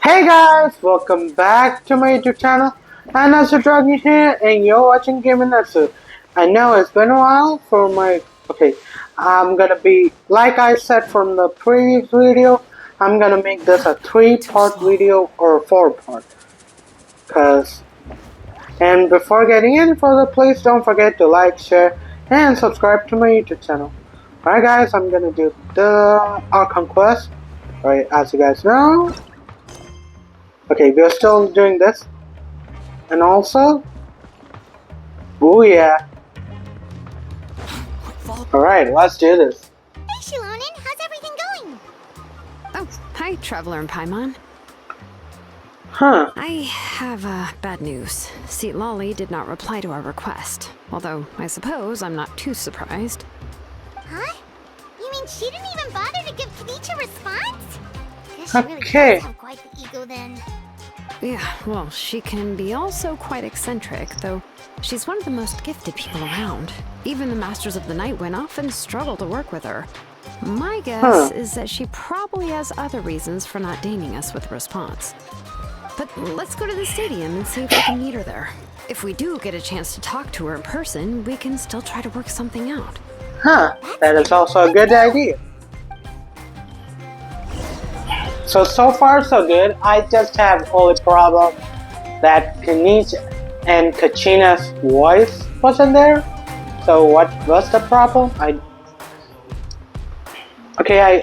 Hey guys, welcome back to my YouTube channel. I'm Natsu Dragon here, and you're watching Gaming Natsu. I know it's been a while for my. Okay, I'm gonna be like I said from the previous video. I'm gonna make this a 3-part video or 4-part. And before getting any further, please don't forget to like, share, and subscribe to my YouTube channel. Alright, guys, I'm gonna do the Archon quest. Alright, as you guys know. Okay, we're still doing this. And also, oh yeah. Alright, let's do this. Hey Shilonin, how's everything going? Oh, hi, Traveler and Paimon. Huh. I have bad news. Seat Lolly did not reply to our request. Although, I suppose I'm not too surprised. Huh? You mean she didn't even bother to give Kenichi a response? Guess she really Okay. does have quite the ego then. Yeah, well, she can be also quite eccentric, though she's one of the most gifted people around. Even the Masters of the Night went off and struggle to work with her. My guess is that she probably has other reasons for not deigning us with a response. But let's go to the stadium and see if we can meet her there. If we do get a chance to talk to her in person, we can still try to work something out. Huh. That is also a good idea. So far so good. I just have only problem that Kenichi and Kachina's voice wasn't there. So what was the problem? I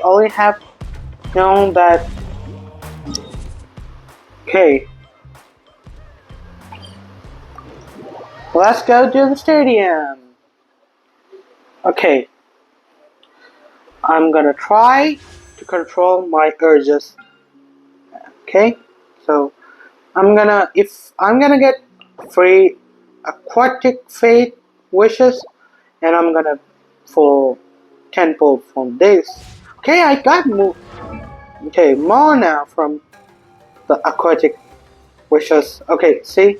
only have known that. Okay. Let's go to the stadium. Okay. I'm gonna try to control my urges. Okay? So if I'm gonna get free aquatic fate wishes, and I'm gonna full 10 pull from this. Okay, I got more now from the aquatic wishes. Okay, see?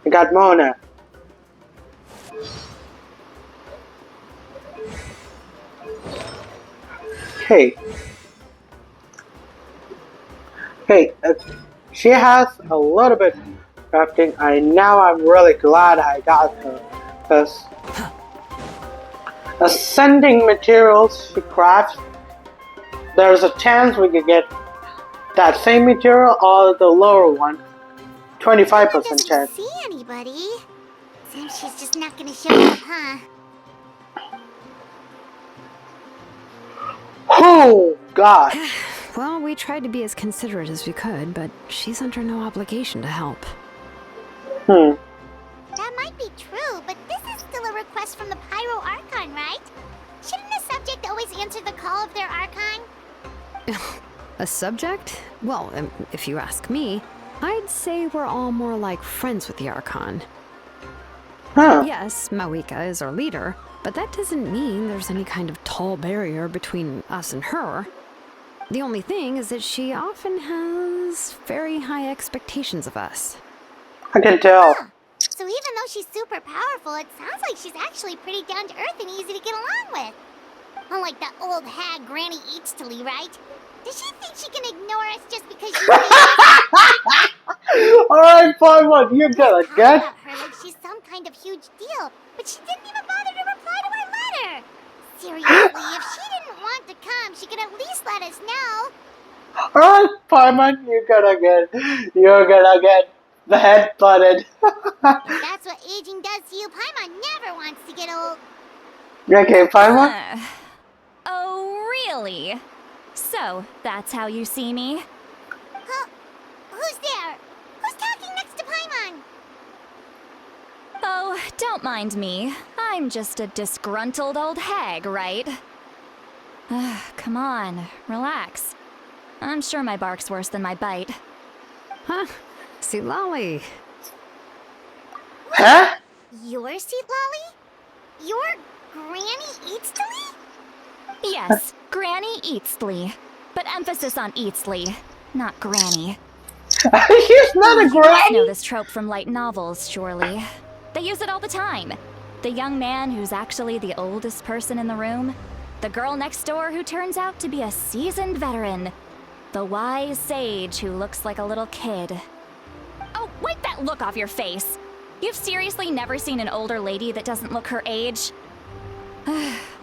I got more now. Okay. Okay, she has a little bit crafting. I'm really glad I got her, because ascending materials she crafts, there's a chance we could get that same material or the lower one. 25% chance. See anybody? Seems she's just not gonna show up, huh? Oh God. Well, we tried to be as considerate as we could, but she's under no obligation to help. That might be true, but this is still a request from the Pyro Archon, right? Shouldn't a subject always answer the call of their Archon? A subject? Well, if you ask me, I'd say we're all more like friends with the Archon. Huh. Yes, Mawika is our leader, but that doesn't mean there's any kind of tall barrier between us and her. The only thing is that she often has very high expectations of us. I can tell. Huh. So even though she's super powerful, it sounds like she's actually pretty down to earth and easy to get along with. Unlike that old hag Granny Eatstily, right? Does she think she can ignore us just because she's Alright, fine one, you got it, good. about her like she's some kind of huge deal, but she didn't even bother to reply to our letter. Seriously, if she didn't want to come, she could at least let us know. Alright, Paimon, you're gonna get the head butted. If that's what aging does to you, Paimon never wants to get old. Okay, Paimon? Oh, really? So, that's how you see me? Huh? Who's there? Who's talking next to Paimon? Oh, don't mind me. I'm just a disgruntled old hag, right? Come on, relax. I'm sure my bark's worse than my bite. Huh? Seat Lolly. Huh? Your seat, Lolly? Your Granny Eatstily? Yes, Granny Eatstly. But emphasis on Eatstly, not Granny. She's not a You must know granny. this trope from light novels, surely. They use it all the time. The young man who's actually the oldest person in the room. The girl next door who turns out to be a seasoned veteran. The wise sage who looks like a little kid. Oh, wipe that look off your face! You've seriously never seen an older lady that doesn't look her age?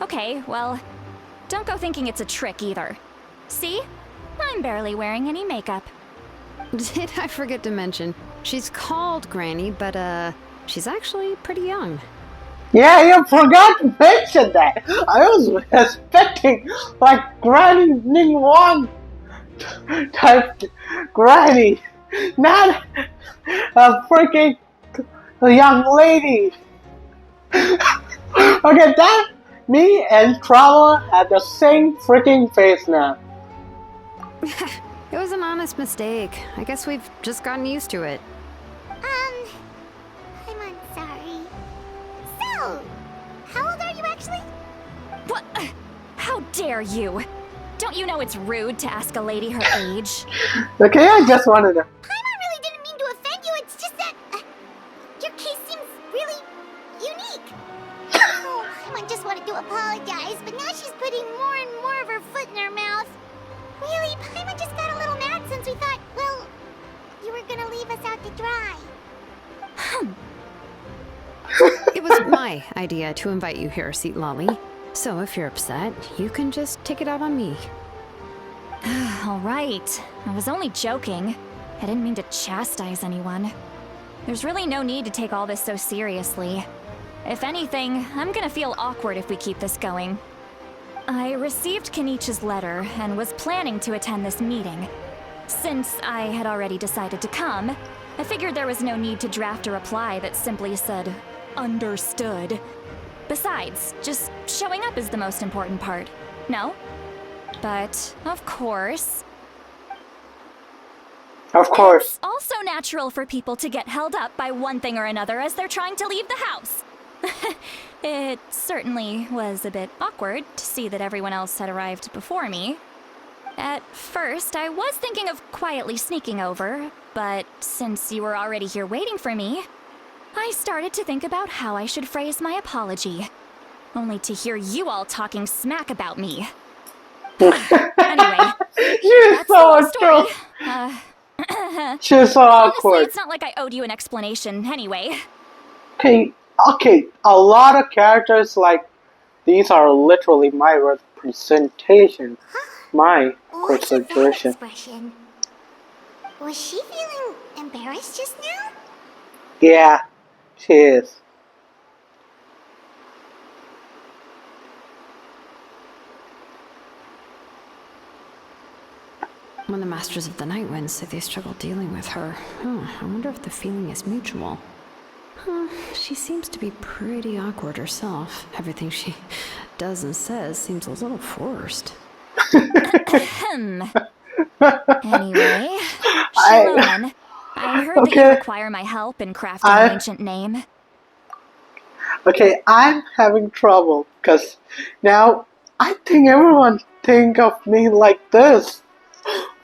Okay, well, don't go thinking it's a trick either. See? I'm barely wearing any makeup. Did I forget to mention, she's called Granny, but she's actually pretty young. Yeah, you forgot to mention that. I was expecting like Granny Ningguang type Granny, not a freaking young lady. Okay, that me and Traveler had the same freaking face now. It was an honest mistake. I guess we've just gotten used to it. I'm sorry. So, how old are you actually? What? How dare you? Don't you know it's rude to ask a lady her age? Okay, I just wanted to. Paimon really didn't mean to offend you, it's just that your case seems really unique. Oh, Paimon just wanted to apologize, but now she's putting more and more of her foot in her mouth. Really, Paimon just got a little mad since we thought, well, you were gonna leave us out to dry. It was my idea to invite you here, Seat Lolly. So if you're upset, you can just take it out on me. All right. I was only joking. I didn't mean to chastise anyone. There's really no need to take all this so seriously. If anything, I'm gonna feel awkward if we keep this going. I received Kenichi's letter and was planning to attend this meeting. Since I had already decided to come, I figured there was no need to draft a reply that simply said, "Understood." Besides, just showing up is the most important part, no? But, of course... Of course. It's also natural for people to get held up by one thing or another as they're trying to leave the house. It certainly was a bit awkward to see that everyone else had arrived before me. At first, I was thinking of quietly sneaking over, but since you were already here waiting for me, I started to think about how I should phrase my apology. Only to hear you all talking smack about me. Anyway, She's that's the so whole story. She's so Honestly, awkward. it's not like I owed you an explanation anyway. Okay, a lot of characters like these are literally my representation. My What's with that concentration. expression? Was she feeling embarrassed just now? Yeah, she is. When the Masters of the Night Wind say they struggle dealing with her, I wonder if the feeling is mutual. She seems to be pretty awkward herself. Everything she does and says seems a little forced. Anyway, Shalom, I heard that you require my help in crafting an ancient name. Okay, I'm having trouble because now I think everyone think of me like this.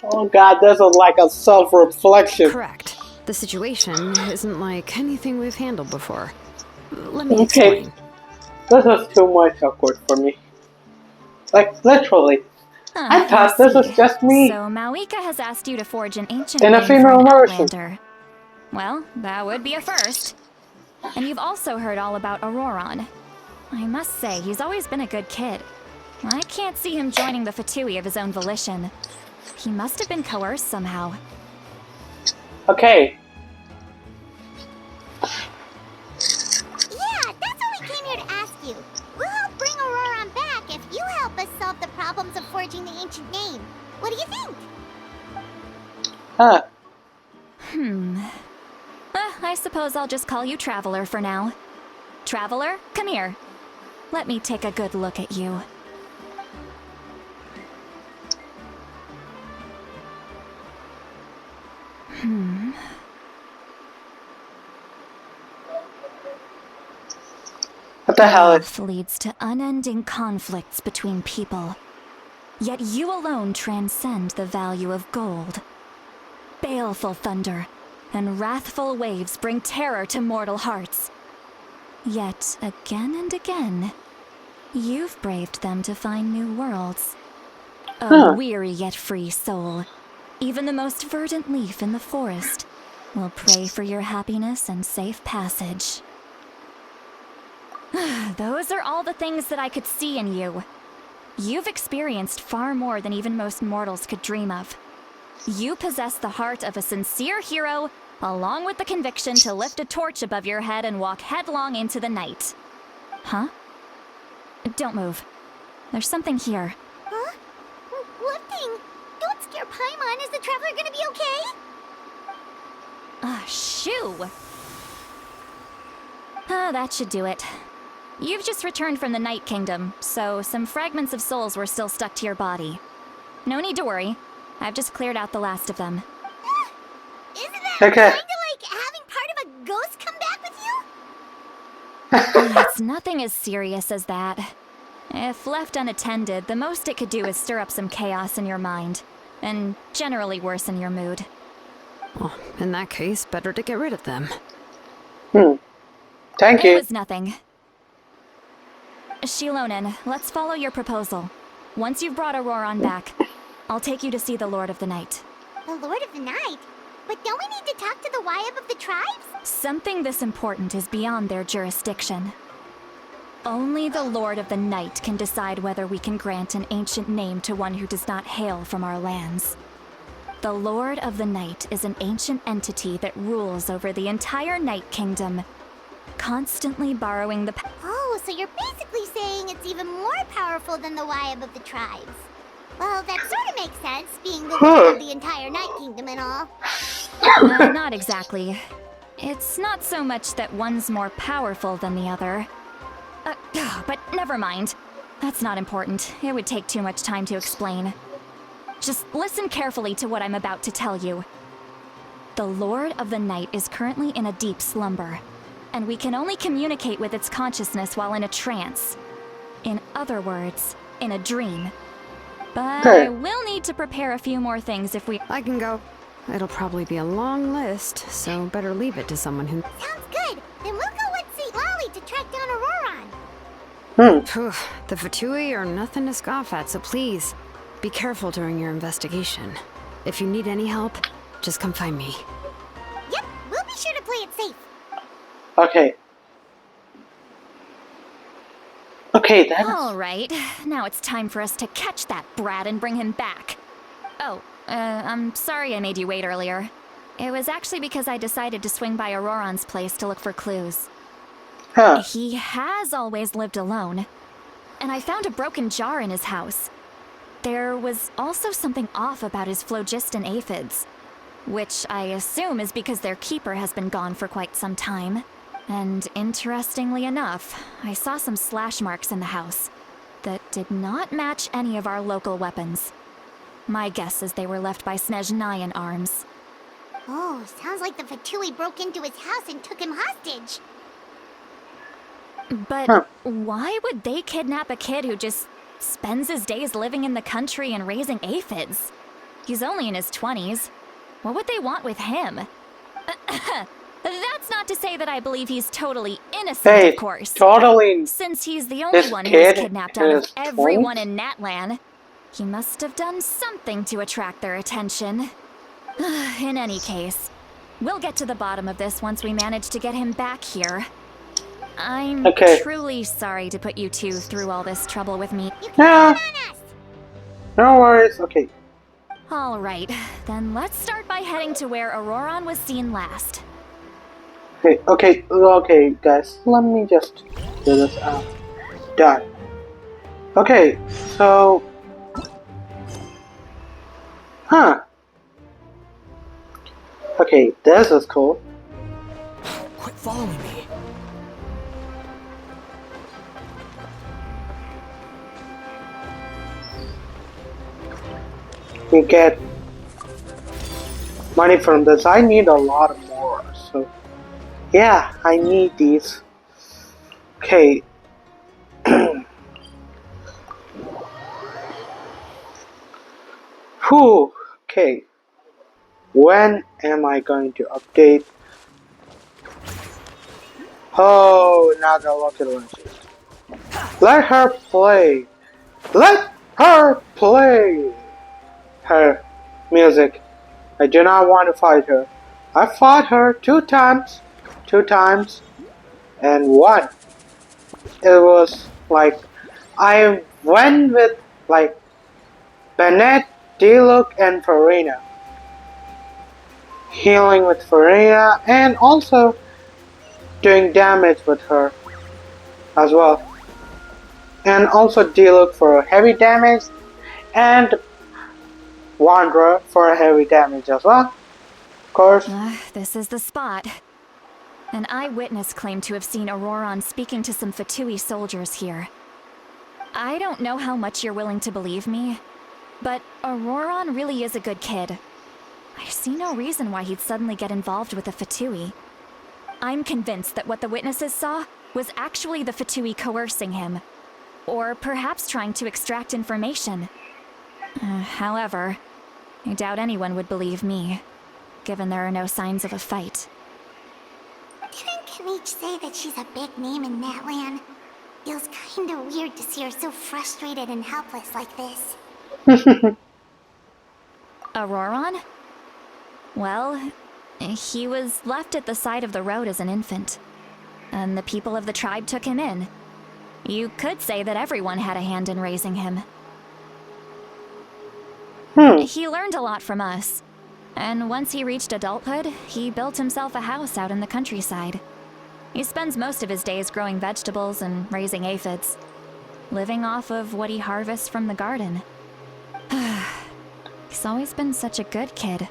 Oh god, this is like a self-reflection. Correct. The situation isn't like anything we've handled before. Let me explain. This is too much awkward for me. Like, literally. I thought this was just me. So Mawika has asked you to forge an ancient In a name female for an version. Outlander. Well, that would be a first. And you've also heard all about Auroron. I must say, he's always been a good kid. I can't see him joining the Fatui of his own volition. He must have been coerced somehow. Okay. Yeah, that's why we came here to ask you. We'll help bring Auroron back if you help us solve the problems of forging the ancient name. What do you think? Huh. I suppose I'll just call you Traveler for now. Traveler, come here. Let me take a good look at you. What the hell is... Wrath leads to unending conflicts between people. Yet you alone transcend the value of gold. Baleful thunder and wrathful waves bring terror to mortal hearts. Yet again and again, you've braved them to find new worlds. A weary yet free soul. Even the most verdant leaf in the forest will pray for your happiness and safe passage. Those are all the things that I could see in you. You've experienced far more than even most mortals could dream of. You possess the heart of a sincere hero, along with the conviction to lift a torch above your head and walk headlong into the night. Huh? Don't move. There's something here. Huh? What thing? Don't scare Paimon. Is the traveler gonna be okay? Shoo! That should do it. You've just returned from the Night Kingdom, so some fragments of souls were still stuck to your body. No need to worry. I've just cleared out the last of them. Isn't that Okay. kinda like having part of a ghost come back with you? It's nothing as serious as that. If left unattended, the most it could do is stir up some chaos in your mind, and generally worsen your mood. Well, in that case, better to get rid of them. Thank It you. was nothing. Shilonen, let's follow your proposal. Once you've brought Auroron back, I'll take you to see the Lord of the Night. The Lord of the Night? But don't we need to talk to the Wyab of the tribes? Something this important is beyond their jurisdiction. Only the Lord of the Night can decide whether we can grant an ancient name to one who does not hail from our lands. The Lord of the Night is an ancient entity that rules over the entire Night Kingdom, constantly borrowing the Oh, so you're basically saying it's even more powerful than the Wyab of the tribes. Well, that sort of makes sense, being the leader of the entire Night Kingdom and all. Not exactly. It's not so much that one's more powerful than the other. But never mind. That's not important. It would take too much time to explain. Just listen carefully to what I'm about to tell you. The Lord of the Night is currently in a deep slumber, and we can only communicate with its consciousness while in a trance. In other words, in a dream. But I will need to prepare a few more things if we... I can go. It'll probably be a long list, so better leave it to someone who... Sounds good. Then we'll go with St. Lolly to track down Auroron. Phew, the Fatui are nothing to scoff at, so please, be careful during your investigation. If you need any help, just come find me. Yep, we'll be sure to play it safe. Okay. Okay, then. Alright, now it's time for us to catch that brat and bring him back. Oh, I'm sorry I made you wait earlier. It was actually because I decided to swing by Auroron's place to look for clues. Huh. He has always lived alone, and I found a broken jar in his house. There was also something off about his phlogiston aphids, which I assume is because their keeper has been gone for quite some time. And interestingly enough, I saw some slash marks in the house that did not match any of our local weapons. My guess is they were left by Snezhnayan arms. Oh, sounds like the Fatui broke into his house and took him hostage. But why would they kidnap a kid who just spends his days living in the country and raising aphids? He's only in his 20s. What would they want with him? That's not to say that I believe he's totally innocent, Hey, of course. totally. Since he's the only This one who was kid kidnapped out of is everyone 20? in Natlan, he must have done something to attract their attention. In any case, we'll get to the bottom of this once we manage to get him back here. I'm Okay. truly sorry to put you two through all this trouble with me. You can Yeah. count on us. No worries. Okay. All right, then let's start by heading to where Auroron was seen last. Okay, guys. Let me just do this out. Done. Okay, so... Huh. Okay, this is cool. Quit following me. We get money from this. I need a lot more, so yeah, I need these. Okay. Whew. Okay. When am I going to update? Oh, now the rocket launches. Let her play. Let Her play! Her music. I do not want to fight her. I fought her two times, and won. It was like I went with like Bennett, Diluc, and Farina. Healing with Farina and also doing damage with her as well. And also Diluc for heavy damage and Wanderer for heavy damage as well. Of course. This is the spot. An eyewitness claimed to have seen Auroron speaking to some Fatui soldiers here. I don't know how much you're willing to believe me, but Auroron really is a good kid. I see no reason why he'd suddenly get involved with the Fatui. I'm convinced that what the witnesses saw was actually the Fatui coercing him, or perhaps trying to extract information. However, I doubt anyone would believe me, given there are no signs of a fight. Didn't Kaniche say that she's a big name in Natlan? Feels kinda weird to see her so frustrated and helpless like this. Auroron? Well, he was left at the side of the road as an infant, and the people of the tribe took him in. You could say that everyone had a hand in raising him. He learned a lot from us, and once he reached adulthood, he built himself a house out in the countryside. He spends most of his days growing vegetables and raising aphids, living off of what he harvests from the garden. He's always been such a good kid.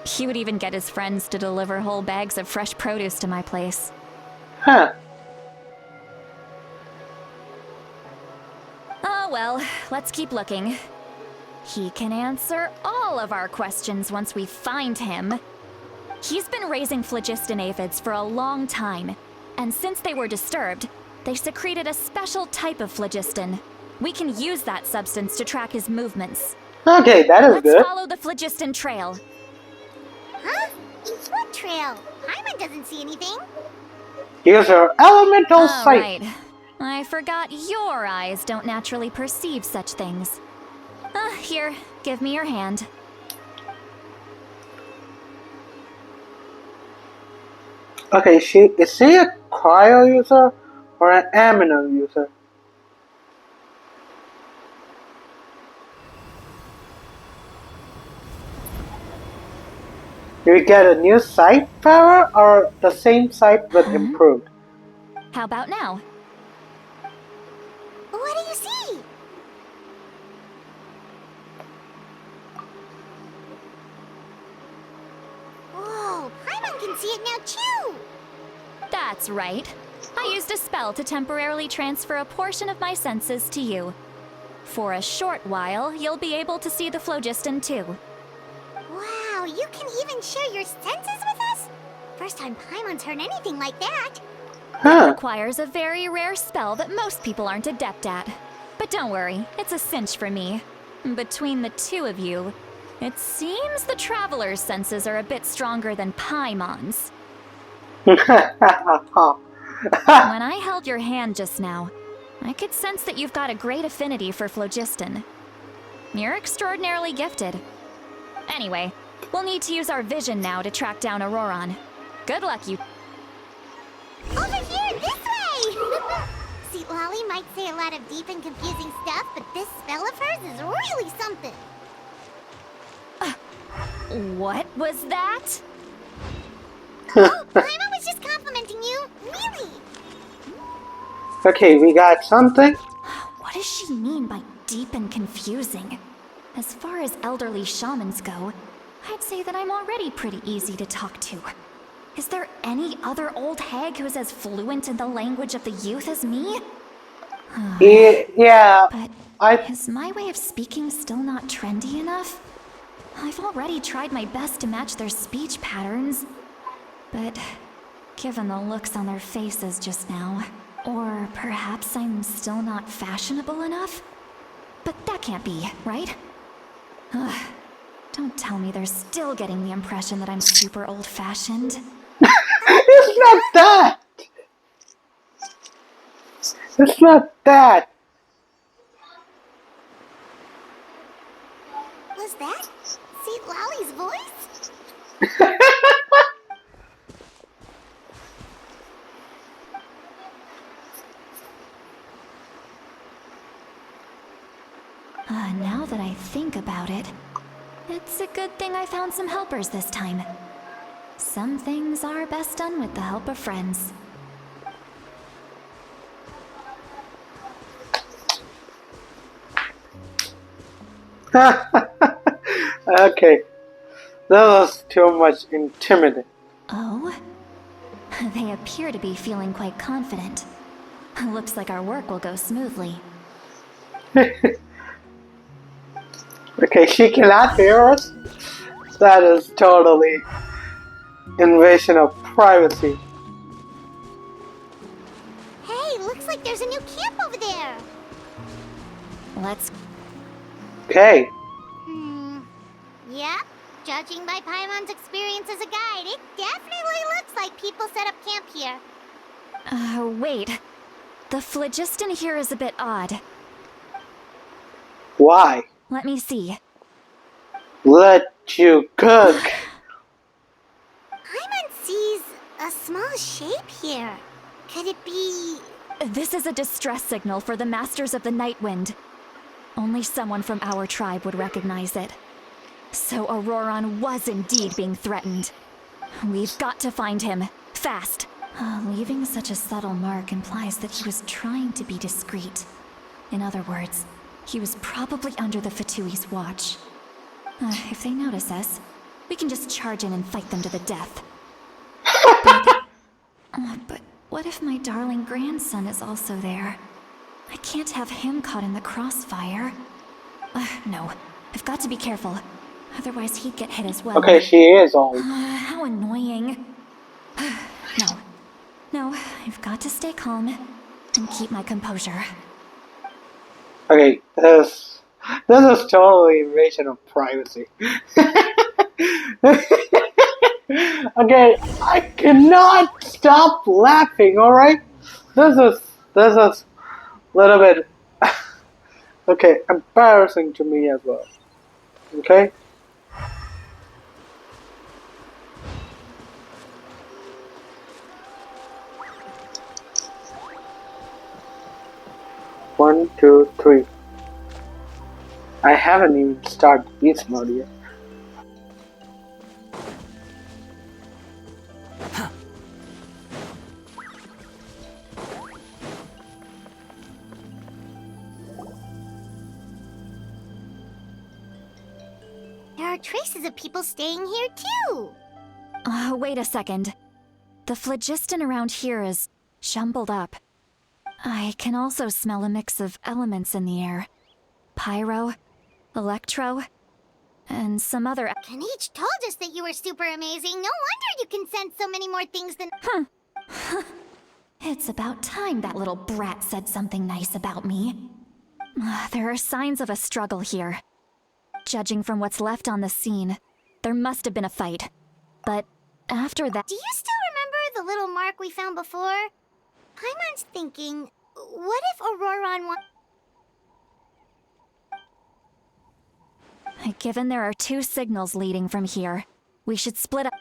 He would even get his friends to deliver whole bags of fresh produce to my place. Huh. Oh well, let's keep looking. He can answer all of our questions once we find him. He's been raising phlogiston aphids for a long time, and since they were disturbed, they secreted a special type of phlogiston. We can use that substance to track his movements. Okay, that is Let's good. follow the phlogiston trail. Huh? What trail? Paimon doesn't see anything. Use your elemental All sight. right. I forgot your eyes don't naturally perceive such things. Here, give me your hand. Okay, is she a cryo user or an amino user? Do we get a new sight power or the same sight but improved? How about now? What do you see? Whoa, Paimon can see it now too! That's right. I used a spell to temporarily transfer a portion of my senses to you. For a short while, you'll be able to see the phlogiston too. Wow, you can even share your senses with us? First time Paimon's heard anything like that. Huh. Requires a very rare spell that most people aren't adept at. But don't worry, it's a cinch for me. Between the two of you, it seems the Traveler's senses are a bit stronger than Paimon's. When I held your hand just now, I could sense that you've got a great affinity for phlogiston. You're extraordinarily gifted. Anyway, we'll need to use our vision now to track down Auroron. Good luck, you. Over here, this way! See, Lolly might say a lot of deep and confusing stuff, but this spell of hers is really something. What was that? Oh, Paimon was just complimenting you. Really? Okay, we got something. What does she mean by deep and confusing? As far as elderly shamans go, I'd say that I'm already pretty easy to talk to. Is there any other old hag who's as fluent in the language of the youth as me? Yeah, But is my way of speaking still not trendy enough? I've already tried my best to match their speech patterns. But given the looks on their faces just now, or perhaps I'm still not fashionable enough? But that can't be, right? Ugh. Don't tell me they're still getting the impression that I'm super old-fashioned. it's not that. It's not that. voice? Now that I think about it, it's a good thing I found some helpers this time. Some things are best done with the help of friends. Okay, that was too much intimidating. Oh? They appear to be feeling quite confident. Looks like our work will go smoothly. Okay, she cannot hear us? That is totally invasion of privacy. Hey, looks like there's a new camp over there. Let's... Okay, Yep. Judging by Paimon's experience as a guide, it definitely looks like people set up camp here. Wait. The phlogiston here is a bit odd. why? Let me see. Let you cook. Paimon sees a small shape here. Could it be... This is a distress signal for the Masters of the Night Wind. Only someone from our tribe would recognize it. So Auroron was indeed being threatened. We've got to find him. Fast. Leaving such a subtle mark implies that he was trying to be discreet. In other words, he was probably under the Fatui's watch. If they notice us, we can just charge in and fight them to the death. But what if my darling grandson is also there? I can't have him caught in the crossfire. No, I've got to be careful. Otherwise he'd get hit as well. Okay, she is old. How annoying. No, I've got to stay calm and keep my composure. Okay, this is totally invasion of privacy. Okay, I cannot stop laughing. All right, this is a little bit okay, embarrassing to me as well. Okay. One, two, three. I haven't even started this mode yet. There are traces of people staying here too. Wait a second. The phlogiston around here is jumbled up. I can also smell a mix of elements in the air. Pyro, electro, and some other... Kanich told us that you were super amazing. No wonder you can sense so many more things than... It's about time that little brat said something nice about me. There are signs of a struggle here. Judging from what's left on the scene, there must have been a fight. But after that... Do you still remember the little mark we found before? Paimon's thinking, what if Auroron Given there are two signals leading from here, we should split up.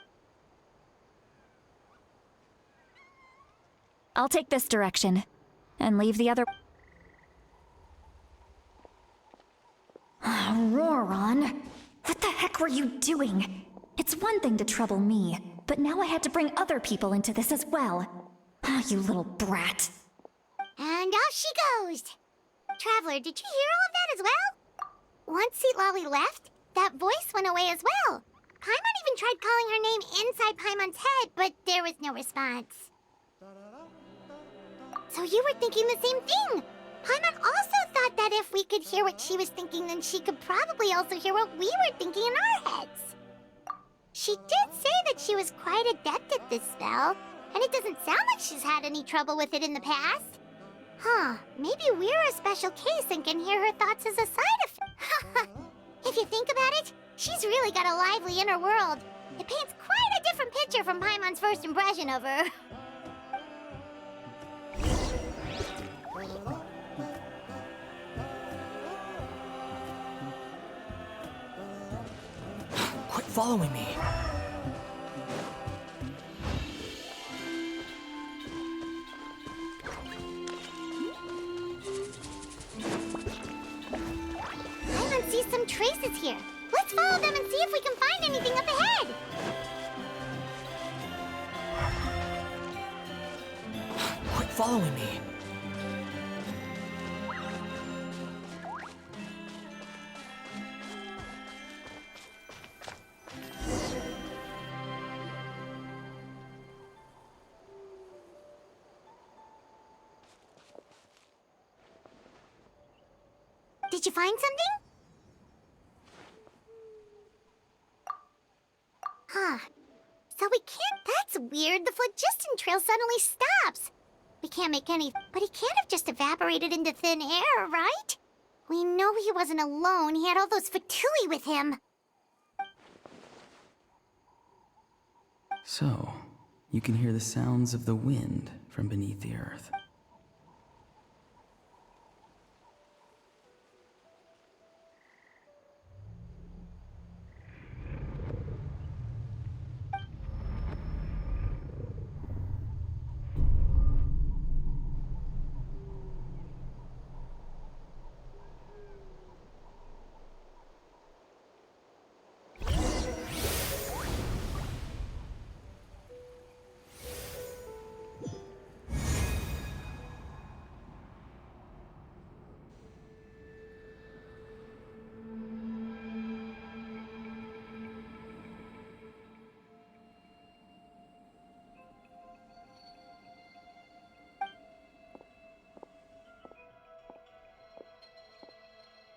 I'll take this direction, and leave the other... Auroron! What the heck were you doing? It's one thing to trouble me, but now I had to bring other people into this as well. You little brat. And off she goes! Traveler, did you hear all of that as well? Once Seatlali left, that voice went away as well. Paimon even tried calling her name inside Paimon's head, but there was no response. So you were thinking the same thing! Paimon also thought that if we could hear what she was thinking, then she could probably also hear what we were thinking in our heads. She did say that she was quite adept at this spell, and it doesn't sound like she's had any trouble with it in the past. Huh, maybe we're a special case and can hear her thoughts as a side effect. If you think about it, she's really got a lively inner world. It paints quite a different picture from Paimon's first impression of her. Quit following me. I even see some traces here. Let's follow them and see if we can find anything up ahead. Quit following me. Did you find something? Huh. So we can't. That's weird. The phlogiston trail suddenly stops. We can't make any. But he can't have just evaporated into thin air, right? We know he wasn't alone. He had all those Fatui with him. So, you can hear the sounds of the wind from beneath the earth.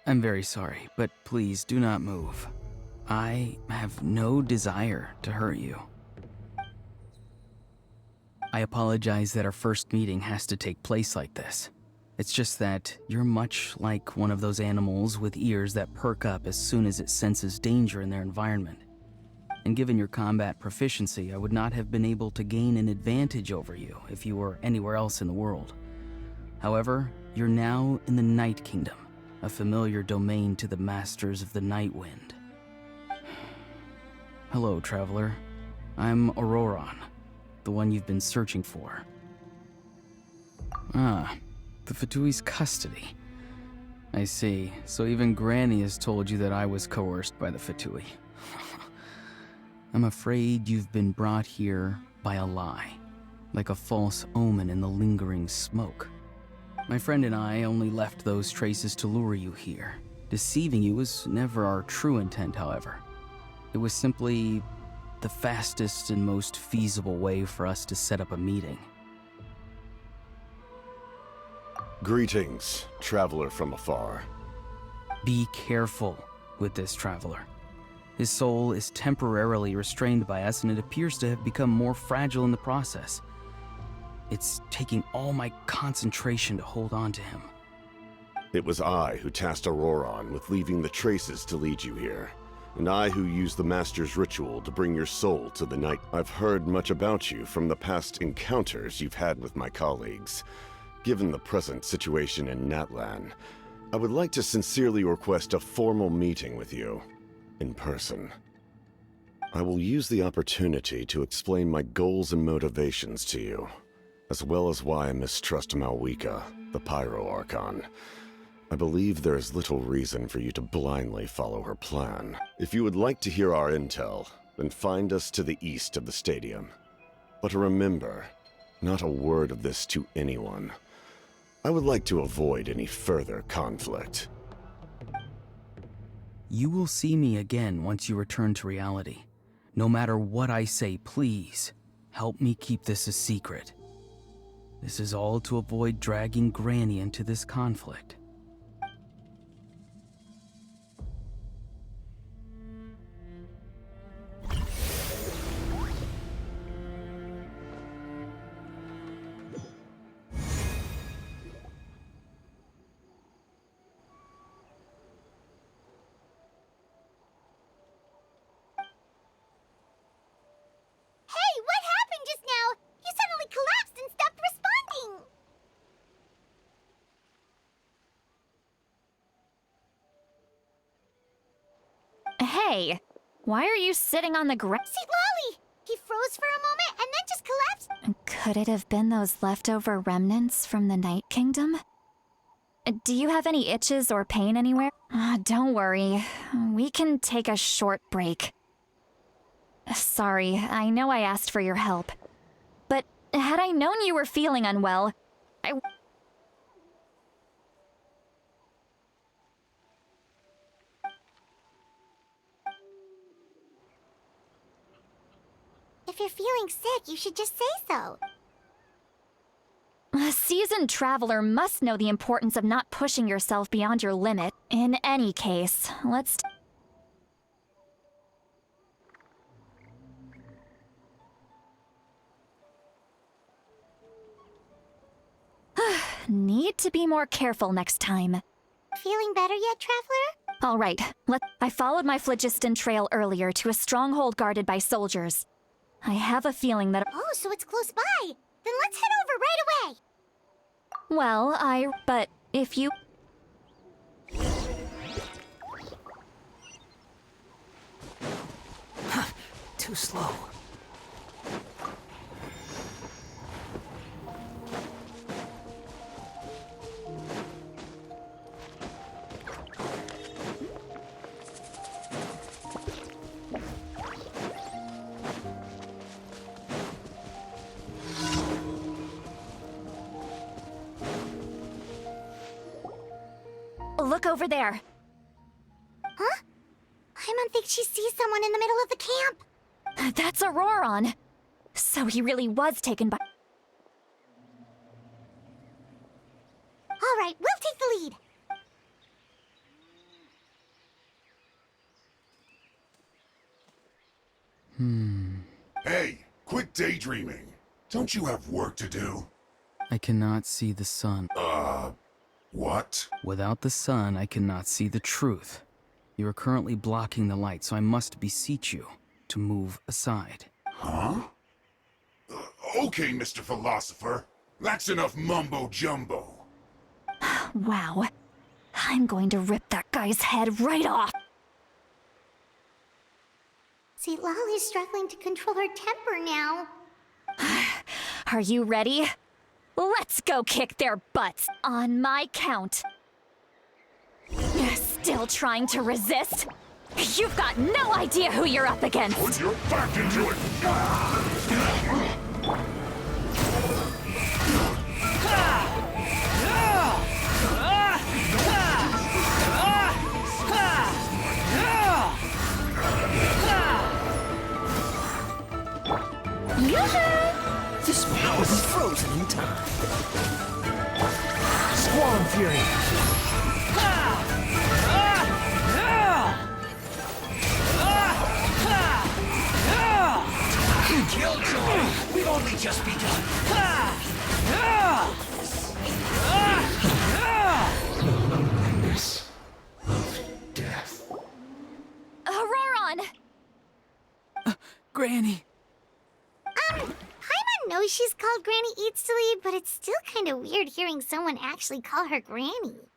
I'm very sorry, but please do not move. I have no desire to hurt you. I apologize that our first meeting has to take place like this. It's just that you're much like one of those animals with ears that perk up as soon as it senses danger in their environment. And given your combat proficiency, I would not have been able to gain an advantage over you if you were anywhere else in the world. However, you're now in the Night Kingdom, a familiar domain to the Masters of the Night Wind. Hello, traveler. I'm Auroron, the one you've been searching for. Ah, the Fatui's custody. I see. So even Granny has told you that I was coerced by the Fatui. I'm afraid you've been brought here by a lie, like a false omen in the lingering smoke. My friend and I only left those traces to lure you here. Deceiving you was never our true intent, however. It was simply the fastest and most feasible way for us to set up a meeting. Greetings, traveler from afar. Be careful with this traveler. His soul is temporarily restrained by us, and it appears to have become more fragile in the process. It's taking all my concentration to hold on to him. It was I who tasked Auroron with leaving the traces to lead you here, and I who used the Master's ritual to bring your soul to the night. I've heard much about you from the past encounters you've had with my colleagues. Given the present situation in Natlan, I would like to sincerely request a formal meeting with you, in person. I will use the opportunity to explain my goals and motivations to you, as well as why I mistrust Malwika, the Pyro Archon. I believe there is little reason for you to blindly follow her plan. If you would like to hear our intel, then find us to the east of the stadium. But remember, not a word of this to anyone. I would like to avoid any further conflict. You will see me again once you return to reality. No matter what I say, please, help me keep this a secret. This is all to avoid dragging Granny into this conflict. Hey, what happened just now? You suddenly collapsed and stopped responding. Hey, Why are you sitting on the ground? See, Lolly! He froze for a moment and then just collapsed. Could it have been those leftover remnants from the Night Kingdom? Do you have any itches or pain anywhere? Don't worry. We can take a short break. Sorry, I know I asked for your help. But had I known you were feeling unwell, If you're feeling sick, you should just say so. A seasoned traveler must know the importance of not pushing yourself beyond your limit. In any case, let's... Need to be more careful next time. Feeling better yet, Traveler? All right, I followed my phlogiston trail earlier to a stronghold guarded by soldiers. I have a feeling that... Oh, so it's close by. Then let's head over right away. Well, but if you... Too slow. Look over there. Huh? Paimon thinks she sees someone in the middle of the camp. That's Auroron. So he really was taken by... All right, we'll take the lead. Hey, quit daydreaming. Don't you have work to do? I cannot see the sun. What? Without the sun, I cannot see the truth. You are currently blocking the light, so I must beseech you to move aside. Huh? Okay, Mr. Philosopher. That's enough mumbo-jumbo. Wow. I'm going to rip that guy's head right off. See, Lolly's struggling to control her temper now. Are you ready? Let's go kick their butts on my count. Still trying to resist? You've got no idea who you're up against. Put your back into it! This one will be frozen in time. Squall Fury. Killjoy! We've only just begun. Madness of death. Auroron! Granny! Paimon knows she's called Granny Eats to Lead, but it's still kind of weird hearing someone actually call her Granny.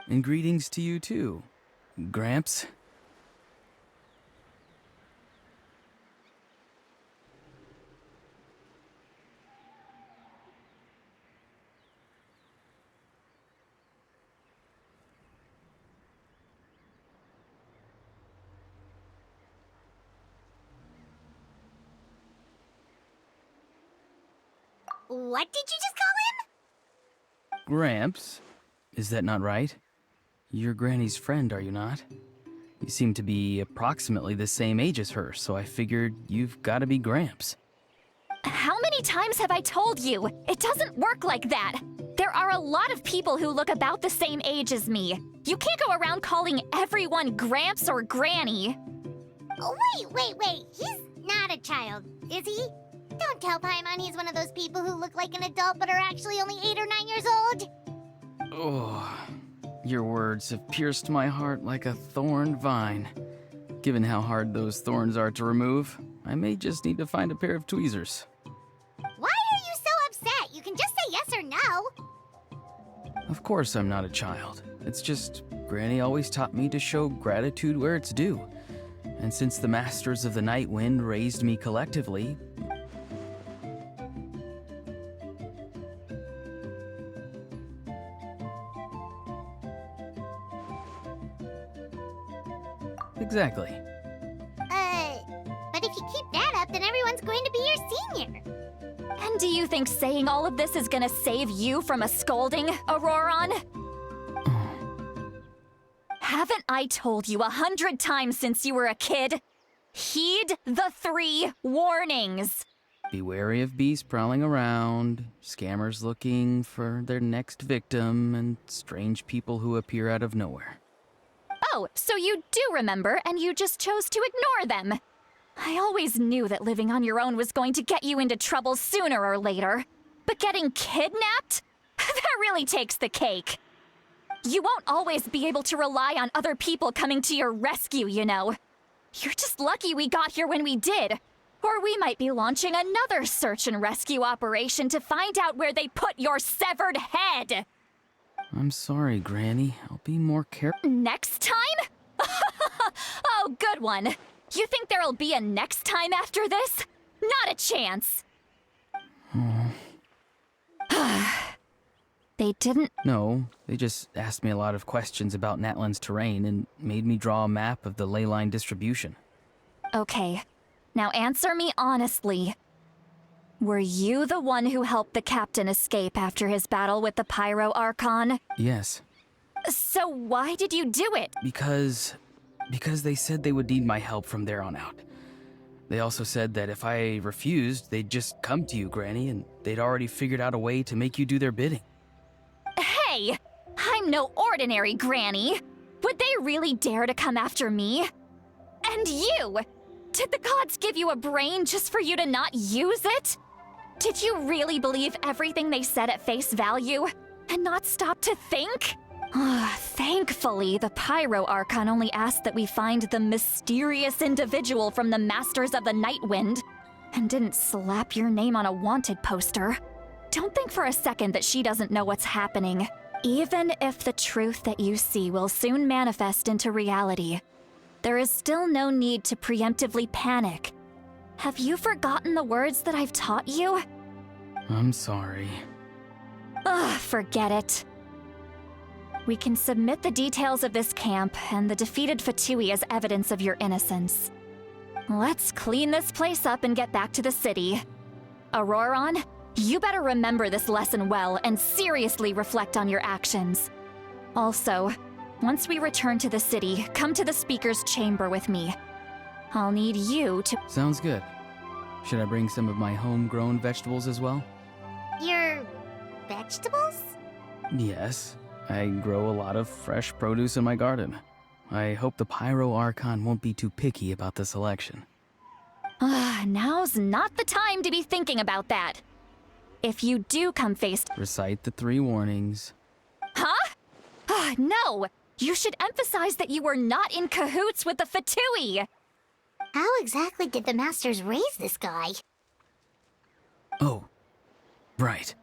And greetings to you too, Gramps. What did you just call him? Gramps? Is that not right? You're Granny's friend, are you not? You seem to be approximately the same age as her, so I figured you've got to be Gramps. How many times have I told you? It doesn't work like that. There are a lot of people who look about the same age as me. You can't go around calling everyone Gramps or Granny. Oh, wait. He's not a child, is he? Don't tell Paimon he's one of those people who look like an adult but are actually only 8 or 9 years old. Oh, your words have pierced my heart like a thorn vine. Given how hard those thorns are to remove, I may just need to find a pair of tweezers. Why are you so upset? You can just say yes or no. Of course I'm not a child. It's just Granny always taught me to show gratitude where it's due. And since the Masters of the Night Wind raised me collectively, exactly. But if you keep that up, then everyone's going to be your senior. And do you think saying all of this is gonna save you from a scolding, Auroron? Haven't I told you 100 times since you were a kid? Heed the 3 warnings. Be wary of beasts prowling around, scammers looking for their next victim, and strange people who appear out of nowhere. Oh, so you do remember, and you just chose to ignore them. I always knew that living on your own was going to get you into trouble sooner or later. But getting kidnapped? That really takes the cake. You won't always be able to rely on other people coming to your rescue, you know. You're just lucky we got here when we did. Or we might be launching another search and rescue operation to find out where they put your severed head. I'm sorry, Granny. I'll be more careful. Next time? Oh, good one. You think there'll be a next time after this? Not a chance. They didn't... No, they just asked me a lot of questions about Natlan's terrain and made me draw a map of the ley line distribution. Okay, now answer me honestly. Were you the one who helped the captain escape after his battle with the Pyro Archon? Yes. So why did you do it? Because they said they would need my help from there on out. They also said that if I refused, they'd just come to you, Granny, and they'd already figured out a way to make you do their bidding. Hey! I'm no ordinary Granny! Would they really dare to come after me? And you! Did the gods give you a brain just for you to not use it? Did you really believe everything they said at face value? And not stop to think? Thankfully, the Pyro Archon only asked that we find the mysterious individual from the Masters of the Night Wind, and didn't slap your name on a wanted poster. Don't think for a second that she doesn't know what's happening. Even if the truth that you see will soon manifest into reality, there is still no need to preemptively panic. Have you forgotten the words that I've taught you? I'm sorry. Forget it. We can submit the details of this camp and the defeated Fatui as evidence of your innocence. Let's clean this place up and get back to the city. Auroron, you better remember this lesson well and seriously reflect on your actions. Also, once we return to the city, come to the speaker's chamber with me. I'll need you to— Sounds good. Should I bring some of my homegrown vegetables as well? Your vegetables? Yes. I grow a lot of fresh produce in my garden. I hope the Pyro Archon won't be too picky about the selection. Now's not the time to be thinking about that. If you do come face— Recite the 3 warnings. Huh? No! You should emphasize that you were not in cahoots with the Fatui! How exactly did the Masters raise this guy? Oh, right.